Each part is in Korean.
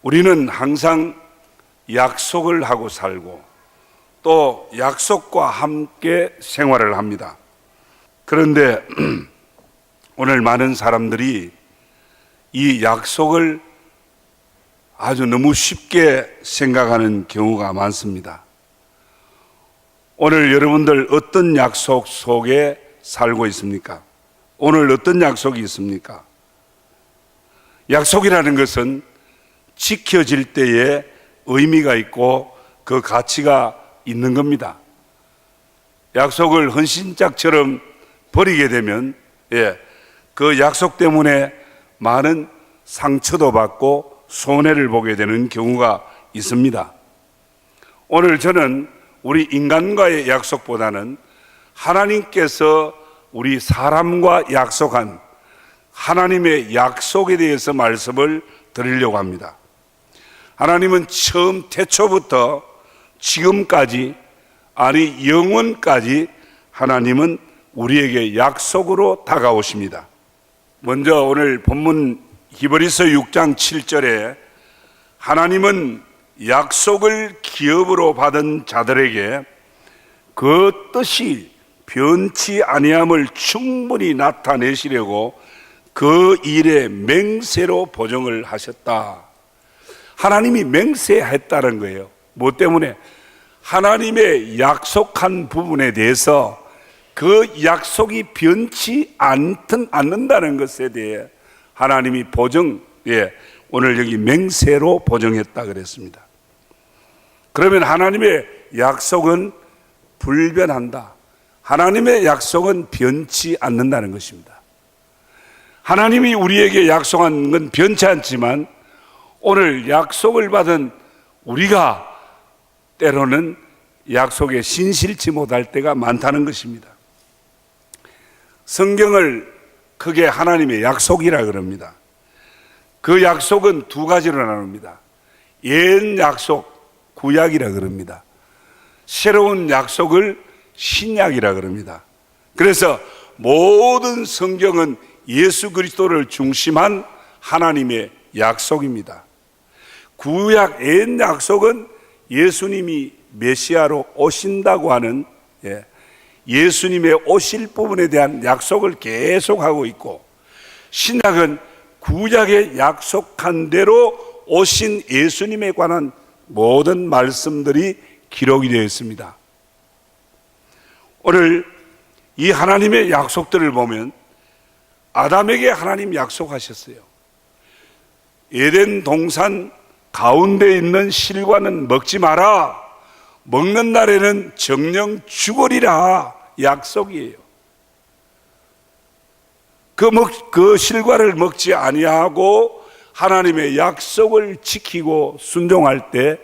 우리는 항상 약속을 하고 살고 또 약속과 함께 생활을 합니다. 그런데 오늘 많은 사람들이 이 약속을 아주 너무 쉽게 생각하는 경우가 많습니다. 오늘 여러분들 어떤 약속 속에 살고 있습니까? 오늘 어떤 약속이 있습니까? 약속이라는 것은 지켜질 때에 의미가 있고 그 가치가 있는 겁니다. 약속을 헌신짝처럼 버리게 되면 그 약속 때문에 많은 상처도 받고 손해를 보게 되는 경우가 있습니다. 오늘 저는 우리 인간과의 약속보다는 하나님께서 우리 사람과 약속한 하나님의 약속에 대해서 말씀을 드리려고 합니다. 하나님은 처음 태초부터 지금까지, 아니 영원까지 하나님은 우리에게 약속으로 다가오십니다. 먼저 오늘 본문 히브리서 6장 7절에 하나님은 약속을 기업으로 받은 자들에게 그 뜻이 변치 아니함을 충분히 나타내시려고 그 일에 맹세로 보증을 하셨다. 하나님이 맹세했다는 거예요. 뭐 때문에? 하나님의 약속한 부분에 대해서 그 약속이 변치 않는다는 것에 대해 하나님이 오늘 여기 맹세로 보증했다 그랬습니다. 그러면 하나님의 약속은 불변한다. 하나님의 약속은 변치 않는다는 것입니다. 하나님이 우리에게 약속한 건 변치 않지만 오늘 약속을 받은 우리가 때로는 약속에 신실치 못할 때가 많다는 것입니다. 성경을 크게 하나님의 약속이라 그럽니다. 그 약속은 두 가지로 나눕니다. 옛 약속, 구약이라 그럽니다. 새로운 약속을 신약이라 그럽니다. 그래서 모든 성경은 예수 그리스도를 중심한 하나님의 약속입니다. 구약 옛 약속은 예수님이 메시아로 오신다고 하는 예수님의 오실 부분에 대한 약속을 계속하고 있고, 신약은 구약에 약속한 대로 오신 예수님에 관한 모든 말씀들이 기록이 되어 있습니다. 오늘 이 하나님의 약속들을 보면 아담에게 하나님 약속하셨어요. 에덴 동산 가운데 있는 실과는 먹지 마라. 먹는 날에는 정령 죽으리라. 약속이에요. 그 실과를 먹지 아니하고 하나님의 약속을 지키고 순종할 때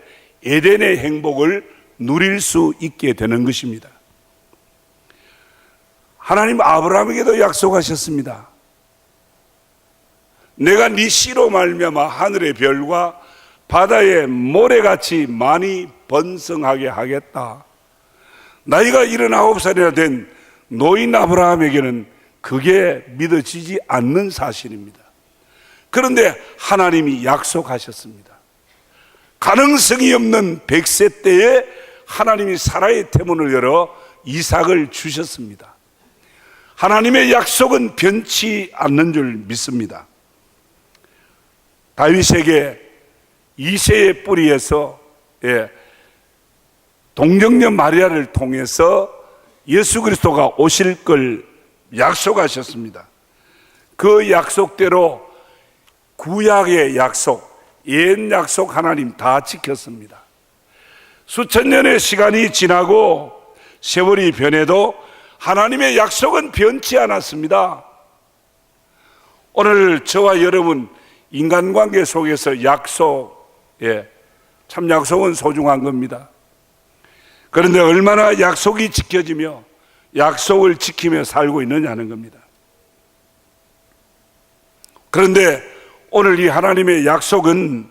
에덴의 행복을 누릴 수 있게 되는 것입니다. 하나님 아브라함에게도 약속하셨습니다. 내가 네 씨로 말미암아 하늘의 별과 바다의 모래같이 많이 번성하게 하겠다. 나이가 79살이나 된 노인 아브라함에게는 그게 믿어지지 않는 사실입니다. 그런데 하나님이 약속하셨습니다. 가능성이 없는 100세 때에 하나님이 사라의 태문을 열어 이삭을 주셨습니다. 하나님의 약속은 변치 않는 줄 믿습니다. 다윗에게 이새의 뿌리에서 동정녀 마리아를 통해서 예수 그리스도가 오실 걸 약속하셨습니다. 그 약속대로 구약의 약속, 옛 약속 하나님 다 지켰습니다. 수천 년의 시간이 지나고 세월이 변해도 하나님의 약속은 변치 않았습니다. 오늘 저와 여러분 인간관계 속에서 참 약속은 소중한 겁니다. 그런데 얼마나 약속이 지켜지며 약속을 지키며 살고 있느냐는 겁니다. 그런데 오늘 이 하나님의 약속은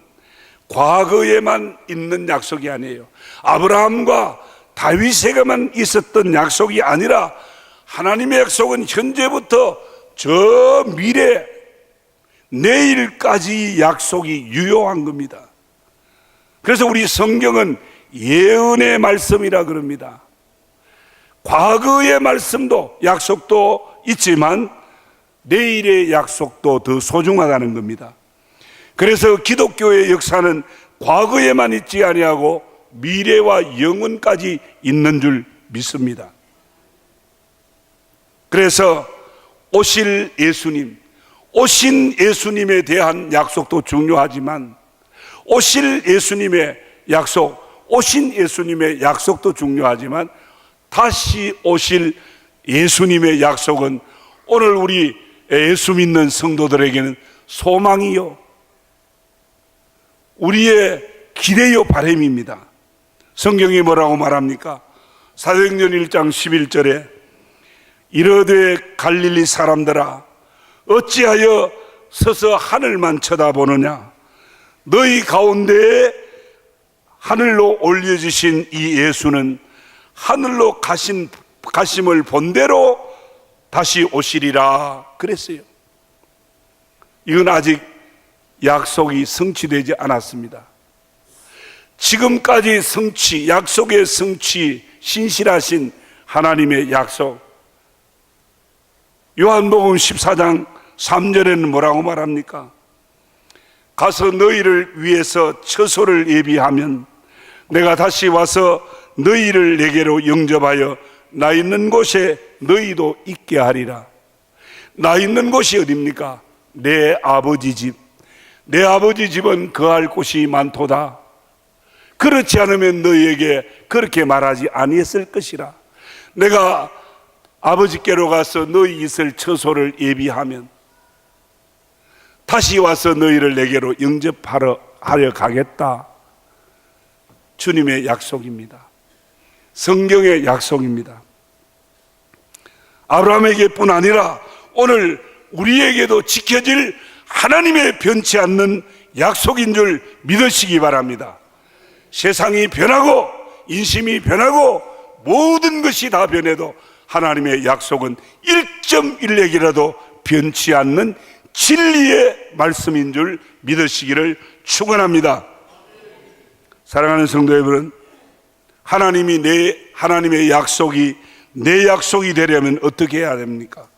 과거에만 있는 약속이 아니에요. 아브라함과 다윗에게만 있었던 약속이 아니라 하나님의 약속은 현재부터 저 미래 내일까지 약속이 유효한 겁니다. 그래서 우리 성경은 예언의 말씀이라 그럽니다. 과거의 말씀도 약속도 있지만 내일의 약속도 더 소중하다는 겁니다. 그래서 기독교의 역사는 과거에만 있지 아니하고 미래와 영원까지 있는 줄 믿습니다. 그래서 오실 예수님, 오신 예수님에 대한 약속도 중요하지만 오실 예수님의 약속, 오신 예수님의 약속도 중요하지만 다시 오실 예수님의 약속은 오늘 우리 예수 믿는 성도들에게는 소망이요, 우리의 기대요, 바람입니다. 성경이 뭐라고 말합니까? 사도행전 1장 11절에 이르되 갈릴리 사람들아 어찌하여 서서 하늘만 쳐다보느냐, 너희 가운데에 하늘로 올려주신 이 예수는 하늘로 가심을 본대로 다시 오시리라 그랬어요. 이건 아직 약속이 성취되지 않았습니다. 지금까지 성취, 약속의 성취, 신실하신 하나님의 약속. 요한복음 14장 3절에는 뭐라고 말합니까? 가서 너희를 위해서 처소를 예비하면 내가 다시 와서 너희를 내게로 영접하여 나 있는 곳에 너희도 있게 하리라. 나 있는 곳이 어딥니까? 내 아버지 집. 내 아버지 집은 거할 곳이 많도다. 그렇지 않으면 너희에게 그렇게 말하지 아니했을 것이라. 내가 아버지께로 가서 너희 있을 처소를 예비하면 다시 와서 너희를 내게로 영접하러 가겠다. 주님의 약속입니다. 성경의 약속입니다. 아브라함에게뿐 아니라 오늘 우리에게도 지켜질 하나님의 변치 않는 약속인 줄 믿으시기 바랍니다. 세상이 변하고 인심이 변하고 모든 것이 다 변해도 하나님의 약속은 1.1핵이라도 변치 않는 진리의 말씀인 줄 믿으시기를 축원합니다. 사랑하는 성도 여러분, 하나님의 약속이 내 약속이 되려면 어떻게 해야 됩니까?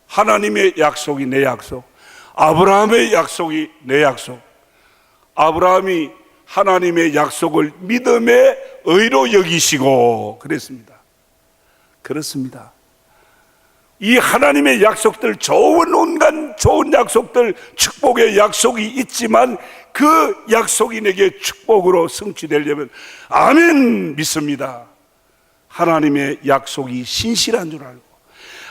하나님의 약속이 내 약속, 아브라함의 약속이 내 약속. 아브라함이 하나님의 약속을 믿음의 의로 여기시고 그랬습니다. 그렇습니다. 이 하나님의 약속들, 좋은 온갖 좋은 약속들, 축복의 약속이 있지만 그 약속이 내게 축복으로 성취되려면 아멘 믿습니다. 하나님의 약속이 신실한 줄 알고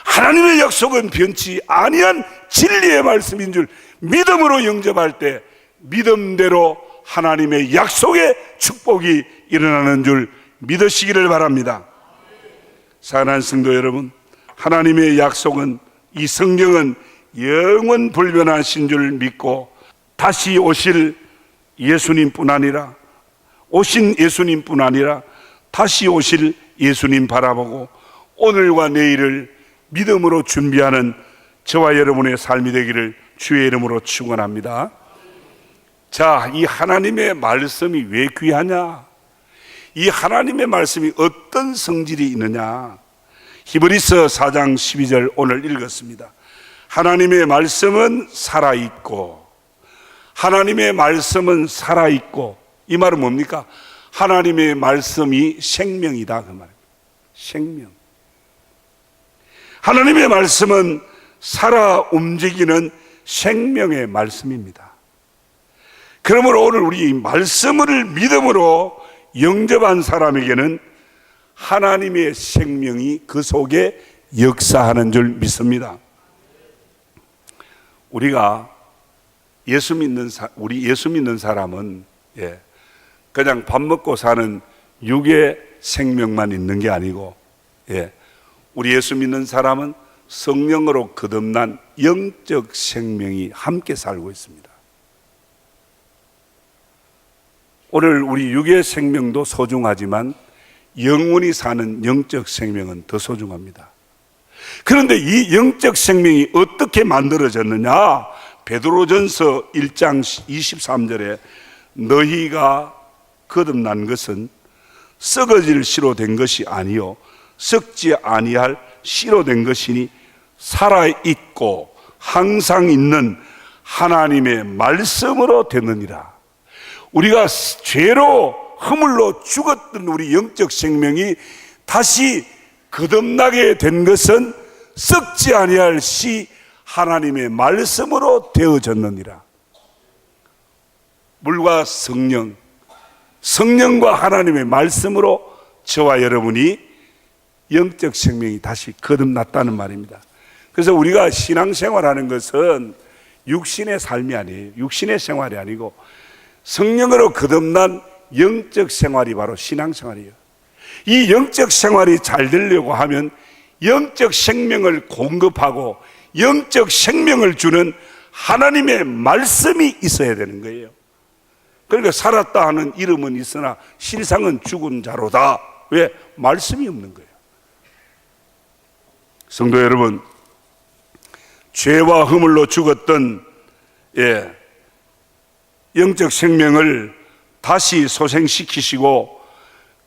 하나님의 약속은 변치 아니한 진리의 말씀인 줄 믿음으로 영접할 때 믿음대로 하나님의 약속의 축복이 일어나는 줄 믿으시기를 바랍니다. 사랑하는 성도 여러분, 하나님의 약속은, 이 성경은 영원 불변하신 줄 믿고 다시 오실 예수님뿐 아니라, 오신 예수님뿐 아니라 다시 오실 예수님 바라보고 오늘과 내일을 믿음으로 준비하는 저와 여러분의 삶이 되기를 주의 이름으로 축원합니다. 자, 이 하나님의 말씀이 왜 귀하냐? 이 하나님의 말씀이 어떤 성질이 있느냐? 히브리서 4장 12절 오늘 읽었습니다. 하나님의 말씀은 살아있고, 하나님의 말씀은 살아있고, 이 말은 뭡니까? 하나님의 말씀이 생명이다, 그 말입니다. 생명. 하나님의 말씀은 살아 움직이는 생명의 말씀입니다. 그러므로 오늘 우리 이 말씀을 믿음으로 영접한 사람에게는 하나님의 생명이 그 속에 역사하는 줄 믿습니다. 우리가 우리 예수 믿는 사람은 그냥 밥 먹고 사는 육의 생명만 있는 게 아니고, 우리 예수 믿는 사람은 성령으로 거듭난 영적 생명이 함께 살고 있습니다. 오늘 우리 육의 생명도 소중하지만 영원히 사는 영적 생명은 더 소중합니다. 그런데 이 영적 생명이 어떻게 만들어졌느냐? 베드로전서 1장 23절에 너희가 거듭난 것은 썩어질 씨로 된 것이 아니요 썩지 아니할 씨로 된 것이니 살아있고 항상 있는 하나님의 말씀으로 되느니라. 우리가 죄로 허물로 죽었던 우리 영적 생명이 다시 거듭나게 된 것은 썩지 아니할 씨 하나님의 말씀으로 되어졌느니라. 물과 성령, 성령과 하나님의 말씀으로 저와 여러분이 영적 생명이 다시 거듭났다는 말입니다. 그래서 우리가 신앙생활하는 것은 육신의 삶이 아니에요. 육신의 생활이 아니고 성령으로 거듭난 영적 생활이 바로 신앙생활이에요. 이 영적 생활이 잘 되려고 하면 영적 생명을 공급하고 영적 생명을 주는 하나님의 말씀이 있어야 되는 거예요. 그러니까 살았다 하는 이름은 있으나 실상은 죽은 자로다. 왜? 말씀이 없는 거예요. 성도 여러분, 죄와 허물로 죽었던 영적 생명을 다시 소생시키시고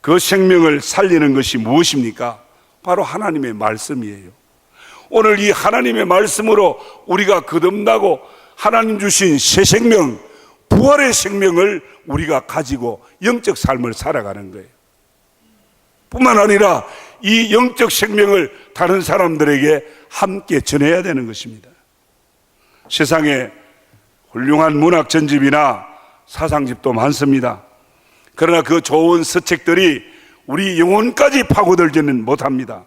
그 생명을 살리는 것이 무엇입니까? 바로 하나님의 말씀이에요. 오늘 이 하나님의 말씀으로 우리가 거듭나고 하나님 주신 새 생명, 부활의 생명을 우리가 가지고 영적 삶을 살아가는 거예요. 뿐만 아니라 이 영적 생명을 다른 사람들에게 함께 전해야 되는 것입니다. 세상에 훌륭한 문학 전집이나 사상집도 많습니다. 그러나 그 좋은 서책들이 우리 영혼까지 파고들지는 못합니다.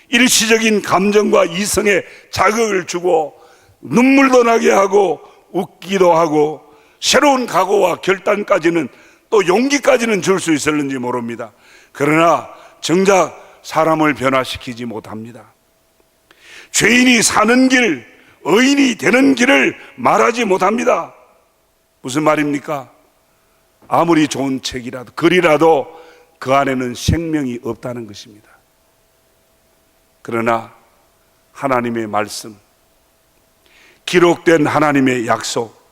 일시적인 감정과 이성에 자극을 주고 눈물도 나게 하고 웃기도 하고 새로운 각오와 결단까지는 또 용기까지는 줄 수 있었는지 모릅니다. 그러나 정작 사람을 변화시키지 못합니다. 죄인이 사는 길, 의인이 되는 길을 말하지 못합니다. 무슨 말입니까? 아무리 좋은 책이라도 글이라도 그 안에는 생명이 없다는 것입니다. 그러나 하나님의 말씀, 기록된 하나님의 약속,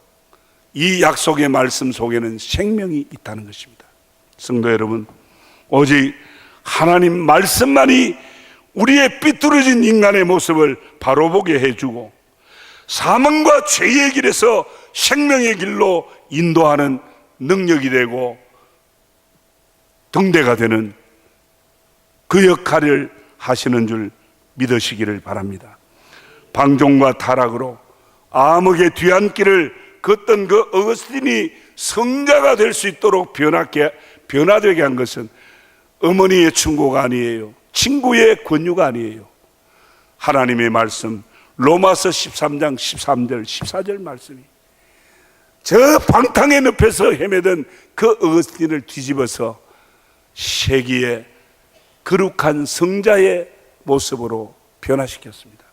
이 약속의 말씀 속에는 생명이 있다는 것입니다. 성도 여러분, 오직 하나님 말씀만이 우리의 삐뚤어진 인간의 모습을 바로 보게 해주고 사망과 죄의 길에서 생명의 길로 인도하는 능력이 되고 등대가 되는 그 역할을 하시는 줄 믿으시기를 바랍니다. 방종과 타락으로 암흑의 뒤안길을 걷던 그 어거스틴이 성자가 될 수 있도록 변화되게 한 것은 어머니의 충고가 아니에요. 친구의 권유가 아니에요. 하나님의 말씀, 로마서 13장 13절 14절 말씀이 저 방탕의 늪에서 헤매던 그 어거스틴을 뒤집어서 세기의 거룩한 성자의 모습으로 변화시켰습니다.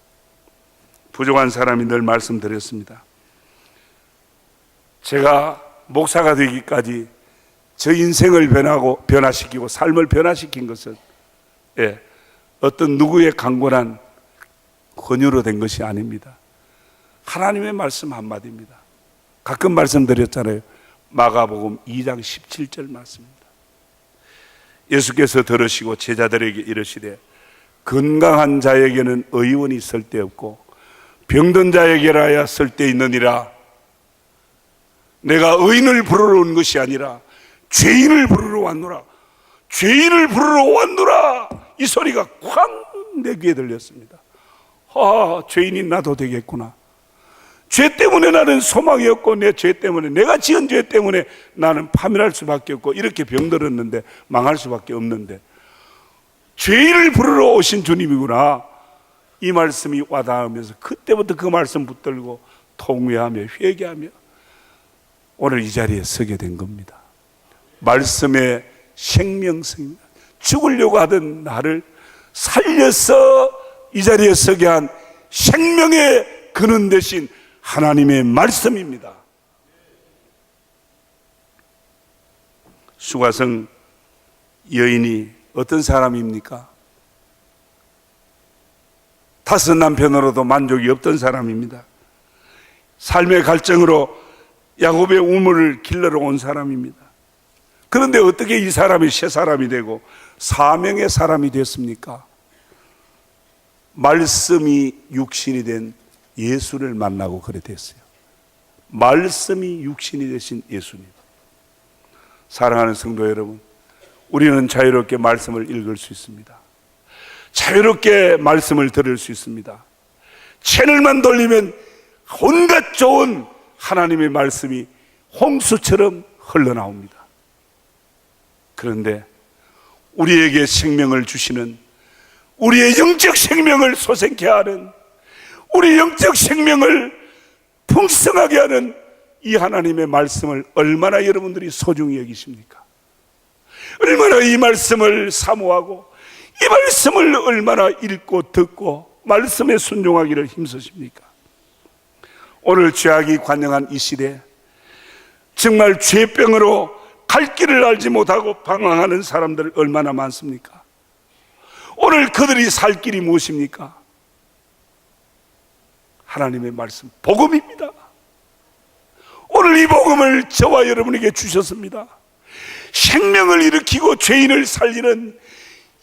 부족한 사람이 늘 말씀드렸습니다. 제가 목사가 되기까지 저 인생을 변화시키고 삶을 변화시킨 것은 어떤 누구의 강건한 권유로 된 것이 아닙니다. 하나님의 말씀 한마디입니다. 가끔 말씀드렸잖아요. 마가복음 2장 17절 말씀입니다. 예수께서 들으시고 제자들에게 이르시되 건강한 자에게는 의원이 쓸데없고 병든 자에게라야 쓸데있느니라. 내가 의인을 부르러 온 것이 아니라 죄인을 부르러 왔노라. 죄인을 부르러 왔노라. 이 소리가 쾅 내 귀에 들렸습니다. 죄인이 나도 되겠구나. 죄 때문에 나는 소망이 없고 내 죄 때문에 내가 지은 죄 때문에 나는 파멸할 수밖에 없고 이렇게 병들었는데 망할 수밖에 없는데 죄인을 부르러 오신 주님이구나. 이 말씀이 와닿으면서 그때부터 그 말씀 붙들고 통회하며 회개하며 오늘 이 자리에 서게 된 겁니다. 말씀의 생명성입니다. 죽으려고 하던 나를 살려서 이 자리에 서게 한 생명의 근원 대신 하나님의 말씀입니다. 수가성 여인이 어떤 사람입니까? 5 남편으로도 만족이 없던 사람입니다. 삶의 갈증으로 야곱의 우물을 길러러 온 사람입니다. 그런데 어떻게 이 사람이 새 사람이 되고 사명의 사람이 됐습니까? 말씀이 육신이 된 예수를 만나고 그래 됐어요. 말씀이 육신이 되신 예수님. 사랑하는 성도 여러분, 우리는 자유롭게 말씀을 읽을 수 있습니다. 자유롭게 말씀을 들을 수 있습니다. 채널만 돌리면 온갖 좋은 하나님의 말씀이 홍수처럼 흘러나옵니다. 그런데 우리에게 생명을 주시는, 우리의 영적 생명을 솟게 하는, 우리 영적 생명을 풍성하게 하는 이 하나님의 말씀을 얼마나 여러분들이 소중히 여기십니까? 얼마나 이 말씀을 사모하고 이 말씀을 얼마나 읽고 듣고 말씀에 순종하기를 힘쓰십니까? 오늘 죄악이 관영한 이 시대, 정말 죄병으로 갈 길을 알지 못하고 방황하는 사람들 얼마나 많습니까? 오늘 그들이 살 길이 무엇입니까? 하나님의 말씀, 복음입니다. 오늘 이 복음을 저와 여러분에게 주셨습니다. 생명을 일으키고 죄인을 살리는,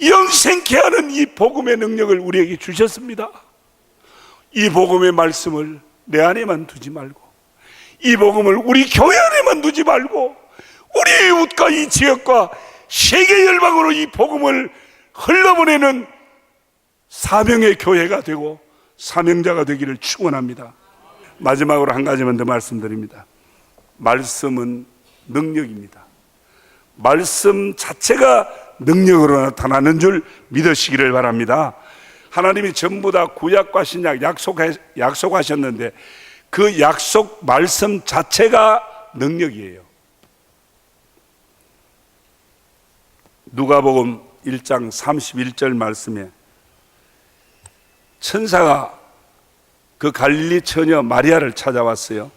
영생케 하는 이 복음의 능력을 우리에게 주셨습니다. 이 복음의 말씀을 내 안에만 두지 말고, 이 복음을 우리 교회 안에만 두지 말고, 우리 이웃과 이 지역과 세계 열방으로 이 복음을 흘러보내는 사명의 교회가 되고 사명자가 되기를 축원합니다. 마지막으로 한 가지만 더 말씀드립니다. 말씀은 능력입니다. 말씀 자체가 능력으로 나타나는 줄 믿으시기를 바랍니다. 하나님이 전부 다 구약과 신약 약속하셨는데 그 약속 말씀 자체가 능력이에요. 누가복음 1장 31절 말씀에 천사가 그 갈릴리 처녀 마리아를 찾아왔어요.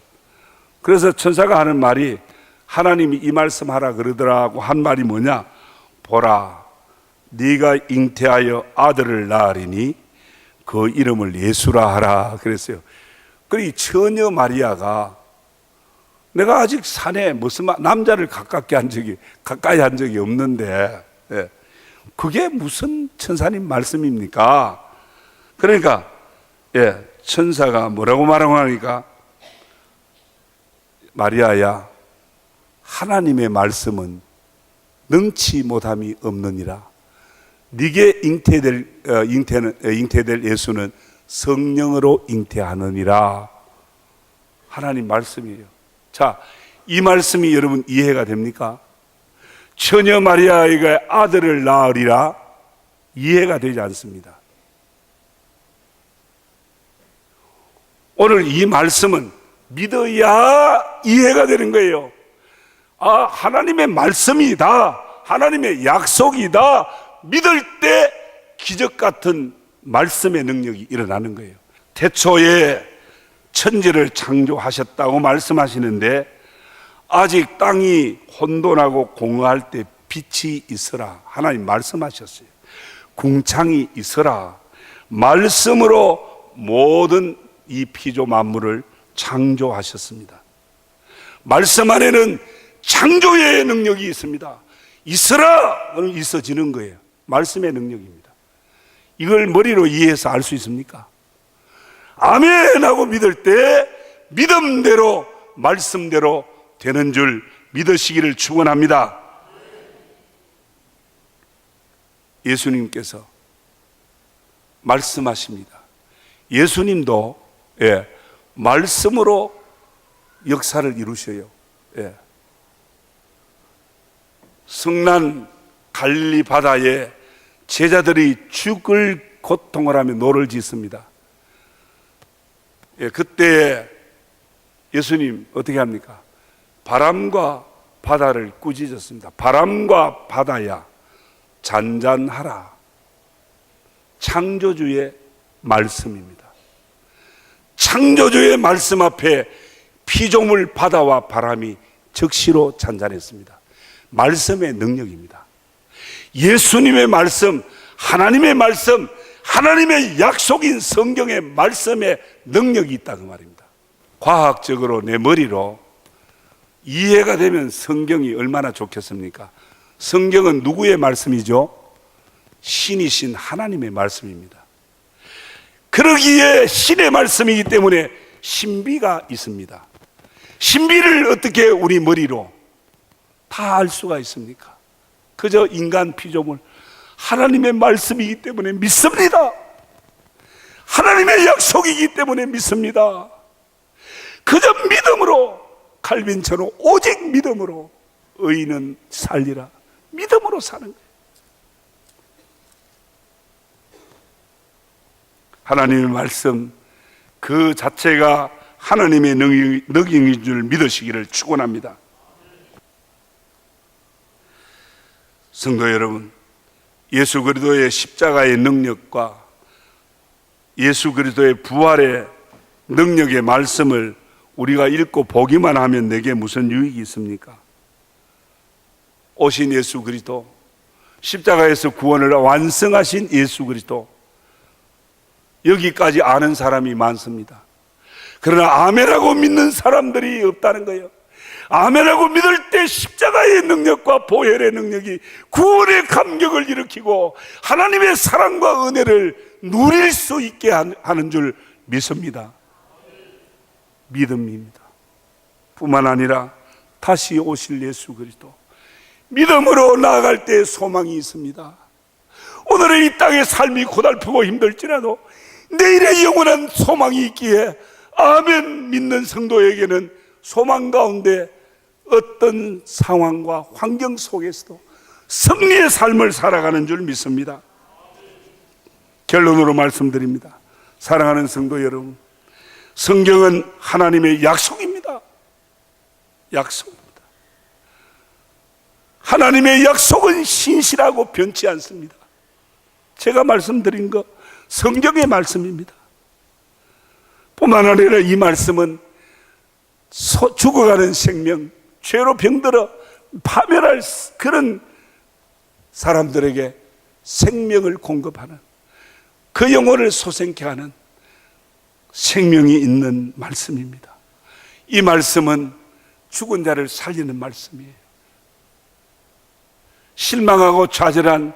그래서 천사가 하는 말이, 하나님이 이 말씀하라 그러더라고 한 말이 뭐냐? 보라, 네가 잉태하여 아들을 낳으리니 그 이름을 예수라 하라 그랬어요. 그리고 이 처녀 마리아가, 내가 아직 산에 무슨 남자를 가까이 한 적이 없는데 그게 무슨 천사님 말씀입니까? 그러니까 천사가 뭐라고 말하고 하니까, 마리아야, 하나님의 말씀은 능치 못함이 없느니라. 네게 잉태될 예수는 성령으로 잉태하느니라. 하나님 말씀이에요. 자, 이 말씀이 여러분 이해가 됩니까? 처녀 마리아에게 아들을 낳으리라, 이해가 되지 않습니다. 오늘 이 말씀은 믿어야 이해가 되는 거예요. 아, 하나님의 말씀이다, 하나님의 약속이다, 믿을 때 기적 같은 말씀의 능력이 일어나는 거예요. 태초에 천지를 창조하셨다고 말씀하시는데, 아직 땅이 혼돈하고 공허할 때 빛이 있어라, 하나님 말씀하셨어요. 궁창이 있어라, 말씀으로 모든 이 피조 만물을 창조하셨습니다. 말씀 안에는 창조의 능력이 있습니다. 있어라, 그럼 있어지는 거예요. 말씀의 능력입니다. 이걸 머리로 이해해서 알 수 있습니까? 아멘 하고 믿을 때 믿음대로 말씀대로 되는 줄 믿으시기를 축원합니다. 예수님께서 말씀하십니다. 예수님도 말씀으로 역사를 이루셔요. 성난 갈릴리 바다에 제자들이 죽을 고통을 하며 노를 짓습니다. 그때 예수님 어떻게 합니까? 바람과 바다를 꾸짖었습니다. 바람과 바다야 잔잔하라. 창조주의 말씀입니다. 창조주의 말씀 앞에 피조물 바다와 바람이 즉시로 잔잔했습니다. 말씀의 능력입니다. 예수님의 말씀, 하나님의 말씀, 하나님의 약속인 성경의 말씀에 능력이 있다 그 말입니다. 과학적으로 내 머리로 이해가 되면 성경이 얼마나 좋겠습니까? 성경은 누구의 말씀이죠? 신이신 하나님의 말씀입니다. 그러기에 신의 말씀이기 때문에 신비가 있습니다. 신비를 어떻게 우리 머리로 다 알 수가 있습니까? 그저 인간 피조물, 하나님의 말씀이기 때문에 믿습니다. 하나님의 약속이기 때문에 믿습니다. 그저 믿음으로, 칼빈처럼 오직 믿음으로 의인은 살리라. 믿음으로 사는 거예요. 하나님의 말씀 그 자체가 하나님의 능력인 줄 믿으시기를 축원합니다. 성도 여러분, 예수 그리스도의 십자가의 능력과 예수 그리스도의 부활의 능력의 말씀을 우리가 읽고 보기만 하면 내게 무슨 유익이 있습니까? 오신 예수 그리스도, 십자가에서 구원을 완성하신 예수 그리스도, 여기까지 아는 사람이 많습니다. 그러나 아멘하고 믿는 사람들이 없다는 거예요. 아멘하고 믿을 때 십자가의 능력과 보혈의 능력이 구원의 감격을 일으키고 하나님의 사랑과 은혜를 누릴 수 있게 하는 줄 믿습니다. 믿음입니다. 뿐만 아니라 다시 오실 예수 그리스도, 믿음으로 나아갈 때 소망이 있습니다. 오늘의 이 땅의 삶이 고달프고 힘들지라도 내일의 영원한 소망이 있기에 아멘 믿는 성도에게는 소망 가운데 어떤 상황과 환경 속에서도 승리의 삶을 살아가는 줄 믿습니다. 결론으로 말씀드립니다. 사랑하는 성도 여러분, 성경은 하나님의 약속입니다. 약속입니다. 하나님의 약속은 신실하고 변치 않습니다. 제가 말씀드린 거 성경의 말씀입니다. 뿐만 아니라 이 말씀은 죽어가는 생명, 죄로 병들어 파멸할 그런 사람들에게 생명을 공급하는, 그 영혼을 소생케 하는 생명이 있는 말씀입니다. 이 말씀은 죽은 자를 살리는 말씀이에요. 실망하고 좌절한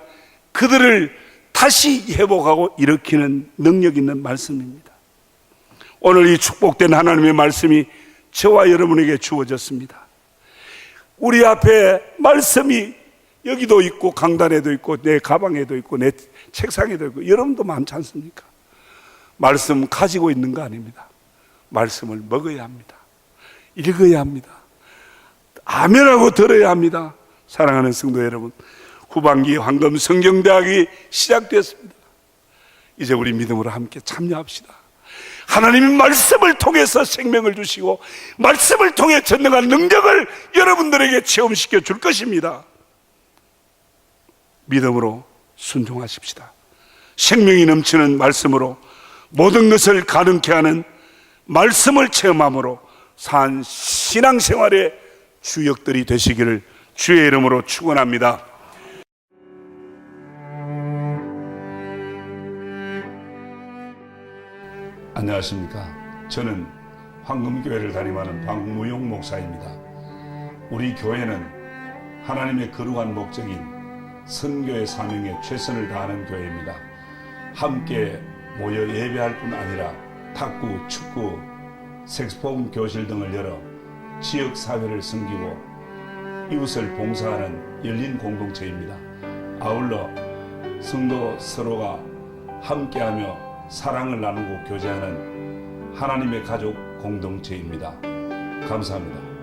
그들을 다시 회복하고 일으키는 능력 있는 말씀입니다. 오늘 이 축복된 하나님의 말씀이 저와 여러분에게 주어졌습니다. 우리 앞에 말씀이 여기도 있고 강단에도 있고 내 가방에도 있고 내 책상에도 있고 여러분도 많지 않습니까? 말씀 가지고 있는 거 아닙니다. 말씀을 먹어야 합니다. 읽어야 합니다. 아멘하고 들어야 합니다. 사랑하는 성도 여러분, 후반기 황금 성경대학이 시작되었습니다. 이제 우리 믿음으로 함께 참여합시다. 하나님의 말씀을 통해서 생명을 주시고 말씀을 통해 전능한 능력을 여러분들에게 체험시켜 줄 것입니다. 믿음으로 순종하십시다. 생명이 넘치는 말씀으로 모든 것을 가능케 하는 말씀을 체험함으로 산 신앙생활의 주역들이 되시기를 주의 이름으로 축원합니다. 안녕하십니까. 저는 황금교회를 담임하는 박무용 목사입니다. 우리 교회는 하나님의 거룩한 목적인 선교의 사명에 최선을 다하는 교회입니다. 함께 모여 예배할 뿐 아니라 탁구, 축구, 색소폰 교실 등을 열어 지역사회를 섬기고 이웃을 봉사하는 열린 공동체입니다. 아울러 성도 서로가 함께하며 사랑을 나누고 교제하는 하나님의 가족 공동체입니다. 감사합니다.